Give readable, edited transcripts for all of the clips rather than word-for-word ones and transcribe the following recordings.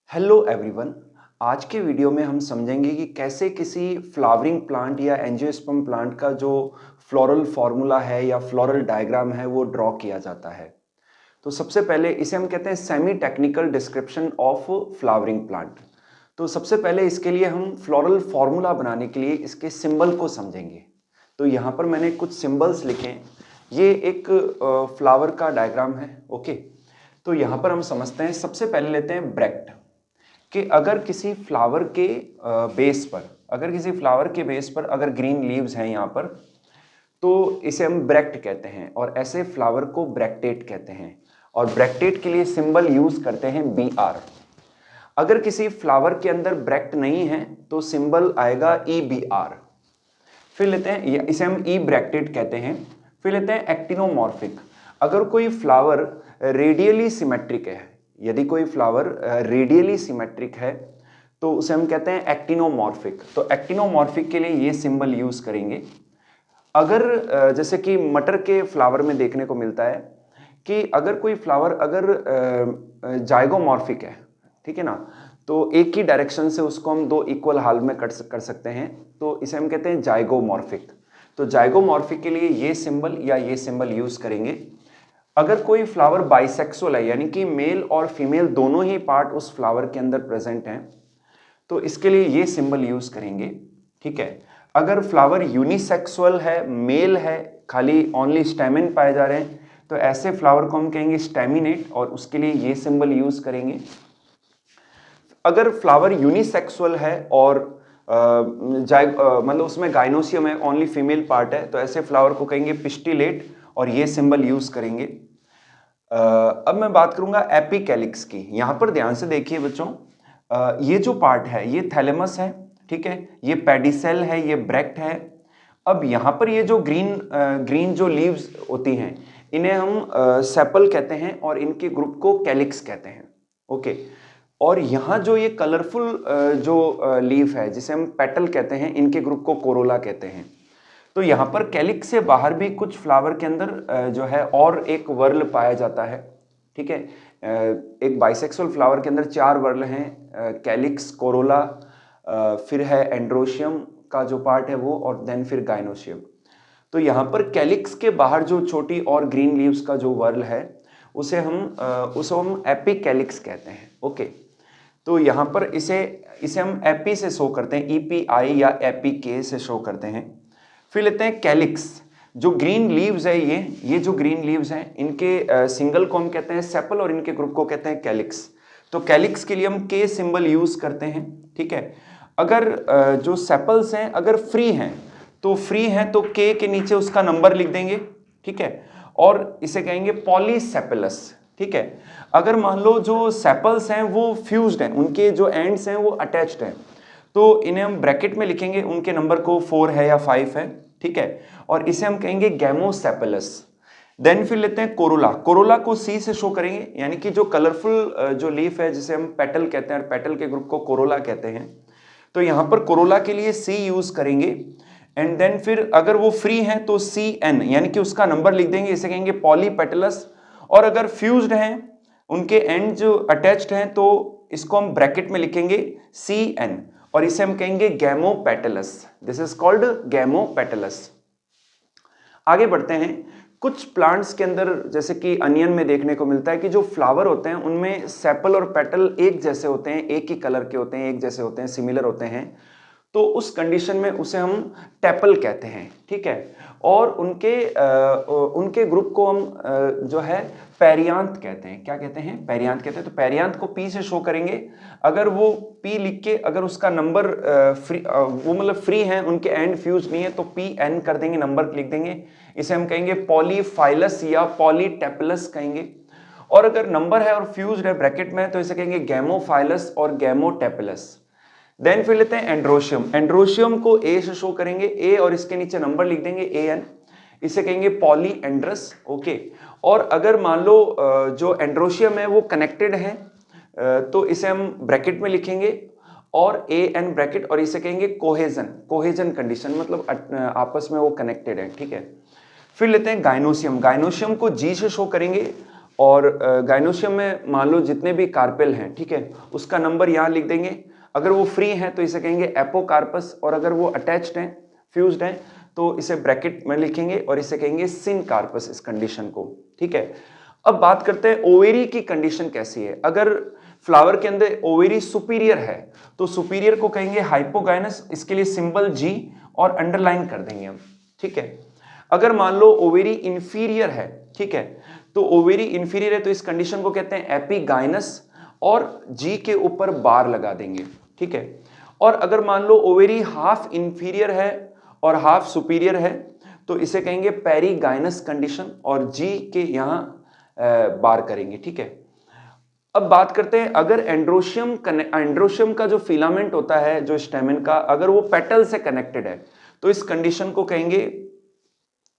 Hello everyone. आज के video में हम समझेंगे कि कैसे किसी फ्लावरिंग प्लांट या एंजियोस्पर्म प्लांट का जो फ्लोरल फार्मूला है या फ्लोरल डायग्राम है वो ड्रॉ किया जाता है। तो सबसे पहले इसे हम कहते हैं semi technical description of flowering plant. तो सबसे पहले इसके लिए हम फ्लोरल फार्मूला बनाने के लिए इसके सिंबल को समझेंगे। तो यहाँ पर मैंने कुछ सिंबल्स लिखे हैं। ये एक फ्लावर का डायग्राम है। ओके, तो यहाँ पर हम समझते हैं। सबसे पहले लेते हैं ब्रैक्ट कि अगर किसी फ्लावर के बेस पर अगर ग्रीन लीव्स हैं यहाँ पर, तो इसे हम ब्रैक्ट कहते हैं और ऐसे फ्लावर को ब्रैक्टेट कहते हैं। और ब्रैक्टेट के लिए सिंबल यूज करते हैं BR। अगर किसी फ्लावर के अंदर ब्रैक्ट नहीं है तो सिंबल आएगा EBR। फिर लेते हैं, इसे हम ई ब्रैक्टेट कहते हैं। फिर लेते हैं एक्टिनोमॉर्फिक। अगर कोई फ्लावर रेडियली सिमेट्रिक है, यदि कोई फ्लावर रेडियली सिमेट्रिक है तो उसे हम कहते हैं एक्टिनोमॉर्फिक। तो एक्टिनोमॉर्फिक के लिए ये सिंबल यूज करेंगे। अगर जैसे कि मटर के फ्लावर में देखने को मिलता है कि अगर कोई फ्लावर अगर जाइगोमॉर्फिक है, ठीक है ना, तो एक ही डायरेक्शन से उसको हम दो इक्वल हाल में कर सकते हैं, तो इसे हम कहते हैं जाइगोमॉर्फिक। तो जाइगोमॉर्फिक के लिए ये सिंबल या ये सिंबल यूज करेंगे। अगर कोई फ्लावर बाइसेक्सुअल है, यानी कि मेल और फीमेल दोनों ही पार्ट उस फ्लावर के अंदर प्रेजेंट हैं, तो इसके लिए ये सिंबल यूज करेंगे। ठीक है। अगर फ्लावर यूनिसेक्सुअल है, मेल है, खाली ओनली स्टेमिन पाए जा रहे हैं, तो ऐसे फ्लावर को हम कहेंगे स्टेमिनेट और उसके लिए ये सिंबल यूज करेंगे। अगर फ्लावर यूनिसेक्सुअल है और मतलब उसमें गाइनोसियम है, ओनली फीमेल पार्ट है, तो ऐसे फ्लावर को कहेंगे पिस्टिलेट और ये सिंबल यूज करेंगे। अब मैं बात करूंगा एपिकैलिक्स की। यहां पर ध्यान से देखिए बच्चों, ये जो पार्ट है ये थैलेमस है, ठीक है, ये पेडिसेल है, ये ब्रैक्ट है। अब यहां पर ये जो ग्रीन जो लीव्स होती हैं, इन्हें हम सेपल कहते हैं और इनके ग्रुप को कैलिक्स कहते हैं। ओके। और यहाँ जो ये कलरफुल जो लीफ है जिसे हम पेटल कहते हैं, इनके ग्रुप को कोरोला कहते हैं। तो यहाँ पर कैलिक्स से बाहर भी कुछ फ्लावर के अंदर जो है और एक वर्ल पाया जाता है। ठीक है। एक बाइसेक्सुअल फ्लावर के अंदर 4 वर्ल हैं, कैलिक्स, कोरोला, फिर है एंड्रोशियम का जो पार्ट है वो, और देन फिर गाइनोशियम। तो यहाँ पर कैलिक्स के बाहर जो छोटी और ग्रीन लीव्स का जो वर्ल है उसे हम एपिकैलिक्स कहते हैं। ओके। तो यहाँ पर इसे हम एपी से शो करते हैं, EPI या एपीके से शो करते हैं। फिर लेते हैं कैलिक्स। जो ग्रीन लीव्स है, ये जो ग्रीन लीव्स हैं, इनके सिंगल को हम कहते हैं सेपल और इनके ग्रुप को कहते हैं कैलिक्स। तो कैलिक्स के लिए हम के सिंबल यूज करते हैं। ठीक है। अगर जो सेपल्स हैं अगर फ्री हैं तो के नीचे उसका नंबर लिख देंगे। ठीक है। और इसे कहेंगे पॉलीसेपेलस। ठीक है। अगर मान लो जो सेपल्स हैं वो फ्यूज्ड हैं, उनके जो एंड्स हैं वो अटैच्ड हैं, तो इन्हें हम ब्रैकेट में लिखेंगे, उनके नंबर को 4 है या 5 है। ठीक है। और इसे हम कहेंगे गैमोसेपेलस। देन फिर लेते हैं कोरोला। कोरोला को C से शो करेंगे, यानी कि जो कलरफुल जो लीफ है जिसे हम पेटल कहते हैं और पेटल के ग्रुप को कोरोला कहते हैं, तो यहाँ पर कोरोला के लिए C यूज करेंगे। एंड देन फिर अगर वो फ्री है तो CN, यानी कि उसका नंबर लिख देंगे, इसे कहेंगे पॉलीपेटलस। और अगर फ्यूज्ड हैं, उनके एंड जो अटैच्ड हैं, तो इसको हम ब्रैकेट में लिखेंगे CN और इसे हम कहेंगे gamopetalous. This is called gamopetalous. आगे बढ़ते हैं। कुछ प्लांट्स के अंदर जैसे कि अनियन में देखने को मिलता है कि जो फ्लावर होते हैं उनमें सेपल और पेटल एक जैसे होते हैं, एक ही कलर के होते हैं, एक जैसे होते हैं, सिमिलर होते हैं। तो उस कंडीशन में उसे हम टेपल कहते हैं। ठीक है। और उनके ग्रुप को हम जो है पेरियांथ कहते हैं। क्या कहते हैं? पेरियांथ कहते हैं। तो पेरियांथ को P से शो करेंगे। अगर वो P लिख के अगर उसका नंबर वो मतलब फ्री है, उनके एंड फ्यूज नहीं है, तो PN कर देंगे, नंबर लिख देंगे। इसे हम कहेंगे पॉलीफाइलस या पॉलीटेपलस कहेंगे। और अगर नंबर है और फ्यूज है ब्रैकेट में, तो इसे कहेंगे गैमोफाइलस और गैमोटेपलस। देन फिर लेते हैं एंड्रोशियम। एंड्रोशियम को A से शो करेंगे, A, और इसके नीचे नंबर लिख देंगे AN, इसे कहेंगे पॉलीएंड्रस। ओके। और अगर मान लो जो एंड्रोशियम है वो कनेक्टेड है, तो इसे हम ब्रैकेट में लिखेंगे और AN ब्रैकेट, और इसे कहेंगे कोहेजन कंडीशन, मतलब आपस में वो कनेक्टेड है। ठीक है। फिर लेते हैं गाइनोसियम। गाइनोसियम को G से शो करेंगे और गाइनोशियम में मान लो जितने भी कार्पेल हैं, ठीक है, उसका नंबर यहाँ लिख देंगे। अगर वो फ्री हैं तो इसे कहेंगे एपोकार्पस, और अगर वो अटैच्ड हैं, फ्यूज्ड हैं, तो इसे ब्रैकेट में लिखेंगे और इसे कहेंगे सिनकार्पस इस कंडीशन को, ठीक है। अब बात करते हैं ओवेरी की कंडीशन कैसी है। अगर फ्लावर के अंदर ओवेरी सुपीरियर है तो सुपीरियर को कहेंगे हाइपोगाइनस, इसके लिए सिंबल जी और अंडरलाइन कर देंगे हम, ठीक है। अगर मान लो ओवेरी इंफीरियर है, ठीक है, तो ओवेरी इंफीरियर है तो इस कंडीशन को कहते हैं एपिगाइनस और जी के ऊपर बार लगा देंगे, ठीक है। और अगर मान लो ओवेरी हाफ इंफीरियर है और हाफ सुपीरियर है तो इसे कहेंगे पेरीगाइनस कंडीशन और जी के यहां बार करेंगे, ठीक है। अब बात करते हैं अगर एंड्रोशियम का जो फिलामेंट होता है, जो स्टेमेन का, अगर वो पेटल से कनेक्टेड है तो इस कंडीशन को कहेंगे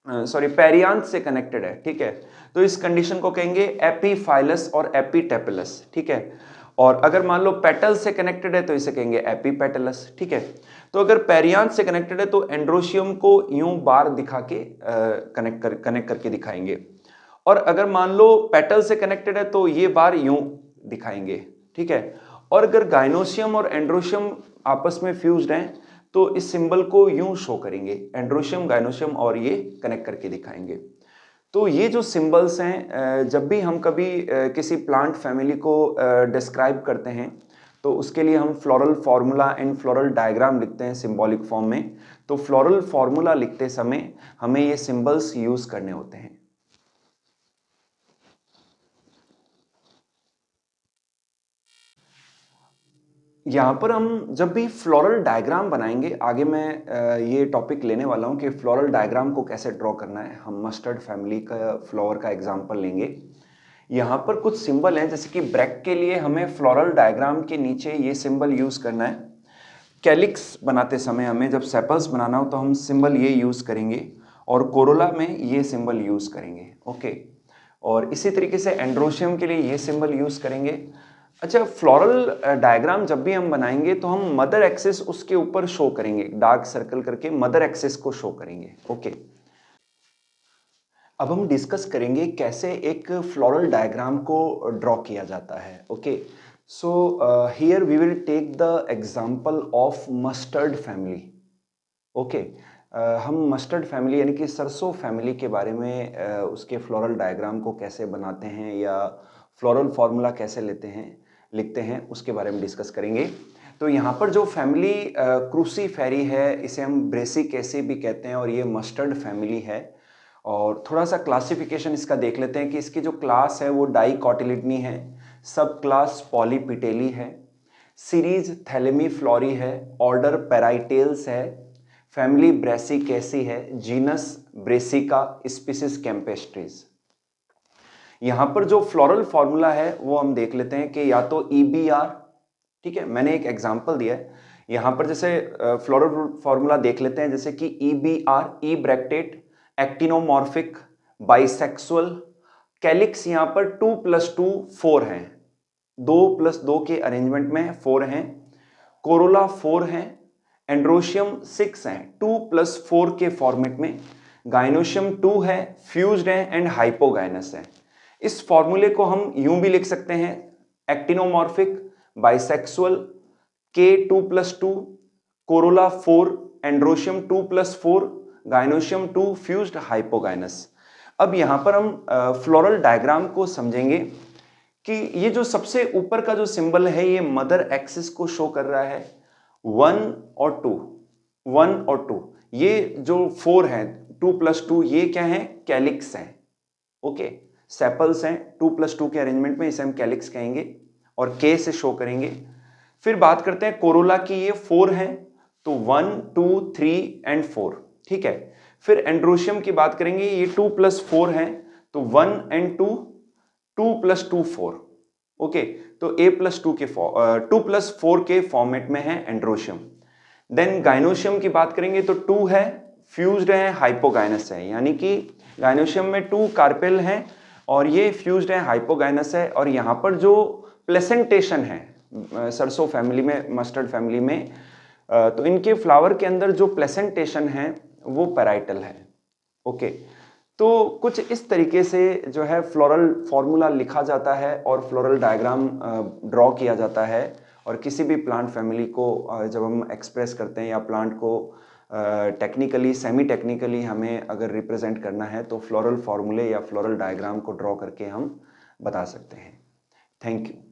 पेरियांथ से कनेक्टेड है, ठीक है, तो इस कंडीशन को कहेंगे एपीफाइलस और एपीटेपलस, ठीक है। और अगर मान लो पेटल से कनेक्टेड है तो इसे कहेंगे एपीपेटलस, ठीक है। तो अगर पेरियांथ से कनेक्टेड है तो एंड्रोशियम को यूं बार दिखा के कनेक्ट करके दिखाएंगे, और अगर मान लो पेटल से कनेक्टेड है तो ये बार यूं दिखाएंगे, ठीक है। और अगर गाइनोशियम और एंड्रोशियम आपस में फ्यूज्ड हैं तो इस सिंबल को यूं शो करेंगे, एंड्रोशियम गाइनोशियम, और ये कनेक्ट करके दिखाएंगे। तो ये जो सिंबल्स हैं, जब भी हम कभी किसी प्लांट फैमिली को डिस्क्राइब करते हैं तो उसके लिए हम floral formula and floral diagram लिखते हैं सिंबॉलिक फॉर्म में। तो फ्लोरल फार्मूला लिखते समय हमें ये सिंबल्स यूज करने होते हैं। यहाँ पर हम जब भी फ्लोरल डायग्राम बनाएंगे, आगे मैं ये टॉपिक लेने वाला हूँ कि फ्लोरल डायग्राम को कैसे ड्रॉ करना है। हम मस्टर्ड फैमिली का फ्लावर का एग्जांपल लेंगे। यहाँ पर कुछ सिंबल हैं, जैसे कि ब्रैक के लिए हमें फ्लोरल डायग्राम के नीचे ये सिंबल यूज़ करना है। कैलिक्स बनाते समय हमें जब सेपल्स बनाना हो तो हम सिंबल ये यूज़ करेंगे, और कोरोला में ये सिंबल यूज़ करेंगे, ओके। और इसी तरीके से एंड्रोशियम के लिए ये सिंबल यूज़ करेंगे। अच्छा, फ्लोरल डायग्राम जब भी हम बनाएंगे तो हम मदर एक्सिस उसके ऊपर शो करेंगे, डार्क सर्कल करके मदर एक्सिस को शो करेंगे, ओके। अब हम डिस्कस करेंगे कैसे एक फ्लोरल डायग्राम को ड्रॉ किया जाता है, okay. So here we will take the example of mustard family, okay. हम मस्टर्ड फैमिली यानी कि सरसों फैमिली के बारे में उसके फ्लोरल डायग्राम को कैसे बनाते हैं या फ्लोरल फार्मूला कैसे लिखते हैं उसके बारे में डिस्कस करेंगे। तो यहाँ पर जो फैमिली क्रूसीफेरी है, इसे हम ब्रेसिकेसी भी कहते हैं, और ये मस्टर्ड फैमिली है। और थोड़ा सा क्लासिफिकेशन इसका देख लेते हैं कि इसकी जो क्लास है वो डाइकोटिलिडनी है, सब क्लास पॉलीपिटेली है, सीरीज थैलेमीफ्लोरी है, ऑर्डर पैराइटेल्स है, फैमिली ब्रेसिकेसी है, जीनस ब्रेसिका, स्पीसीज कैम्पेस्ट्रीज। यहाँ पर जो फ्लोरल फार्मूला है वो हम देख लेते हैं कि या तो EBR, ठीक है, मैंने एक एग्जांपल दिया है यहाँ पर, जैसे फ्लोरल फार्मूला देख लेते हैं, जैसे कि EBR, ई ब्रैक्टेट, एक्टिनोमॉर्फिक, बाइसेक्सुअल, कैलिक्स यहाँ पर 2 + 2 4 हैं, 2 + 2 के अरेंजमेंट में 4 हैं, कोरोला 4 हैं, एंड्रोशियम 6 हैं 2 + 4 के फॉर्मेट में, गाइनोशियम 2 है, फ्यूज्ड है एंड हाइपोगाइनस है। इस फॉर्मूले को हम यूं भी लिख सकते हैं, actinomorphic, bisexual, K 2 + 2, Corolla 4, androecium 2 + 4, gynoecium 2, fused, hypogynous. अब यहां पर हम फ्लोरल डायग्राम को समझेंगे कि ये जो सबसे ऊपर का जो सिंबल है ये मदर एक्सिस को शो कर रहा है, 1 और 2, 1 और 2, ये जो 4 है 2 + 2, ये क्या है, कैलिक्स हैं, ओके, सेपल्स हैं 2 + 2 के अरेंजमेंट में, इसे हम कैलिक्स कहेंगे और K से शो करेंगे। फिर बात करते हैं कोरोला की, ये 4 हैं तो 1 2 3 एंड 4, ठीक है। फिर एंड्रोशियम की बात करेंगे, ये 2 + 4 हैं तो 1 एंड 2, 2 + 2 4, ओके। तो A + 2 के 2 + 4 के फॉर्मेट में है एंड्रोशियम। देन गाइनोशियम की बात करेंगे तो 2 है, फ्यूज्ड है, हाइपोगाइनस है, यानी कि गाइनोशियम में 2 कार्पेल हैं और ये फ्यूज्ड है, हाइपोगाइनस है। और यहाँ पर जो प्लेसेंटेशन है सरसों फैमिली में, मस्टर्ड फैमिली में, तो इनके फ्लावर के अंदर जो प्लेसेंटेशन है वो पैराइटल है, ओके। तो कुछ इस तरीके से जो है फ्लोरल फॉर्मूला लिखा जाता है और फ्लोरल डायग्राम ड्रॉ किया जाता है। और किसी भी प्लांट फैमिली को जब हम एक्सप्रेस करते हैं या प्लांट को टेक्निकली सेमी टेक्निकली हमें अगर रिप्रेजेंट करना है तो फ्लोरल फॉर्मूले या फ्लोरल डायग्राम को ड्रॉ करके हम बता सकते हैं। Thank you.